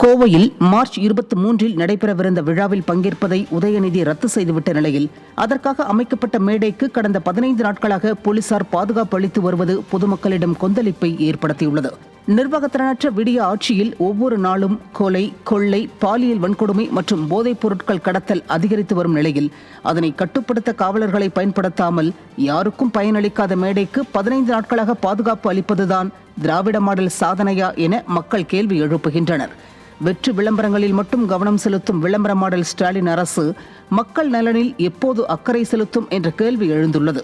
கோவையில் மார்ச் 23 நடைபெறவிருந்த விழாவில் பங்கேற்பதை உதயநிதி ரத்து செய்துவிட்ட நிலையில் அதற்காக அமைக்கப்பட்ட மேடைக்கு கடந்த 15 நாட்களாக போலீசார் பாதுகாப்பு அளித்து வருவது பொதுமக்களிடம் கொந்தளிப்பை ஏற்படுத்தியுள்ளது. நிர்வாகத்திறனற்ற விடிய ஆட்சியில் ஒவ்வொரு நாளும் கொலை, கொள்ளை, பாலியல் வன்கொடுமை மற்றும் போதைப் பொருட்கள் கடத்தல் அதிகரித்து வரும் நிலையில் அதனை கட்டுப்படுத்த காவலர்களை பயன்படுத்தாமல் யாருக்கும் பயனளிக்காத மேடைக்கு 15 நாட்களாக பாதுகாப்பு அளிப்பதுதான் திராவிட மாடல் சாதனையா என மக்கள் கேள்வி எழுப்புகின்றனர். வெற்று விளம்பரங்களில் மட்டும் கவனம் செலுத்தும் விளம்பர மாடல் ஸ்டாலின் அரசு மக்கள் நலனில் எப்போது அக்கறை செலுத்தும் என்ற கேள்வி எழுந்துள்ளது.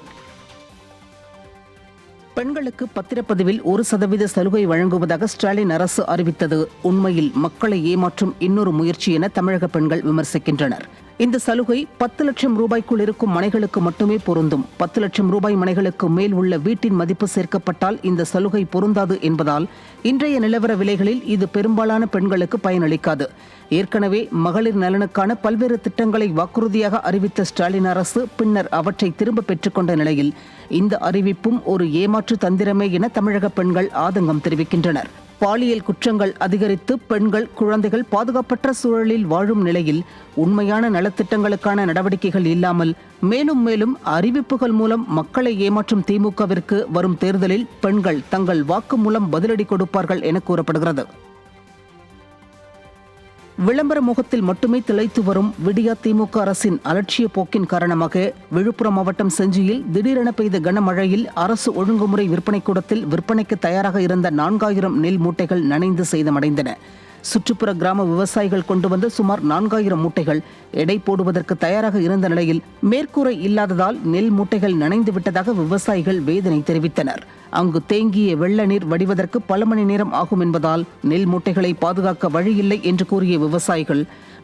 பெண்களுக்கு பத்திரப்பதிவில் 1% சலுகை வழங்குவதாக ஸ்டாலின் அரசு அறிவித்தது உண்மையில் மக்களை ஏமாற்றும் இன்னொரு முயற்சி என தமிழக பெண்கள் விமர்சிக்கின்றனர். இந்த சலுகை 10 லட்சம் ரூபாய்க்குள் இருக்கும் மனைகளுக்கு மட்டுமே பொருந்தும். 10 லட்சம் ரூபாய் மனைகளுக்கு மேல் உள்ள வீட்டின் மதிப்பு சேர்க்கப்பட்டால் இந்த சலுகை பொருந்தாது என்பதால் இன்றைய நிலவர விலைகளில் இது பெரும்பாலான பெண்களுக்கு பயனளிக்காது. ஏற்கனவே மகளிர் நலனுக்கான பல்வேறு திட்டங்களை வாக்குறுதியாக அறிவித்த ஸ்டாலின் அரசு பின்னர் அவற்றை திரும்ப பெற்றுக்கொண்ட நிலையில் இந்த அறிவிப்பும் ஒரு ஏமாற்று தந்திரமே என தமிழக பெண்கள் ஆதங்கம் தெரிவிக்கின்றனர். பாலியல் குற்றங்கள் அதிகரித்து பெண்கள், குழந்தைகள் பாதுகாப்பற்ற சூழலில் வாழும் நிலையில் உண்மையான நலத்திட்டங்களுக்கான நடவடிக்கைகள் இல்லாமல் மேலும் மேலும் அறிவிப்புகள் மூலம் மக்களை ஏமாற்றும் திமுகவிற்கு வரும் தேர்தலில் பெண்கள் தங்கள் வாக்கு மூலம் பதிலடி கொடுப்பார்கள் என கூறப்படுகிறது. விளம்பர முகத்தில் மட்டுமே திளைத்து வரும் விடியா திமுக அரசின் அலட்சிய போக்கின் காரணமாக விழுப்புரம் மாவட்டம் செஞ்சியில் திடீரென பெய்த கனமழையில் அரசு ஒழுங்குமுறை விற்பனை கூடத்தில் விற்பனைக்கு தயாராக இருந்த 4000 நெல் மூட்டைகள் நனைந்து சேதமடைந்தன. சுற்றுப்புற கிராம விவசாயிகள் கொண்டு வந்த சுமார் 4000 மூட்டைகள் எடை போடுவதற்கு தயாராக இருந்த நிலையில் மேற்கூரை இல்லாததால் நெல் மூட்டைகள் நனைந்து விட்டதாக விவசாயிகள் வேதனை தெரிவித்தனர். அங்கு தேங்கிய வெள்ள நீர் வடிவதற்கு பல மணி நேரம் ஆகும் என்பதால் நெல் மூட்டைகளை பாதுகாக்க வழியில்லை என்று கூறிய விவசாயிகள்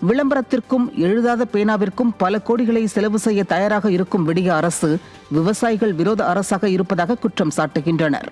விளம்பரத்திற்கும் எழுதாத பேனாவிற்கும் பல கோடிகளை செலவு செய்ய தயாராக இருக்கும் விடிய அரசு விவசாயிகள் விரோத அரசாக இருப்பதாக குற்றம் சாட்டுகின்றனர்.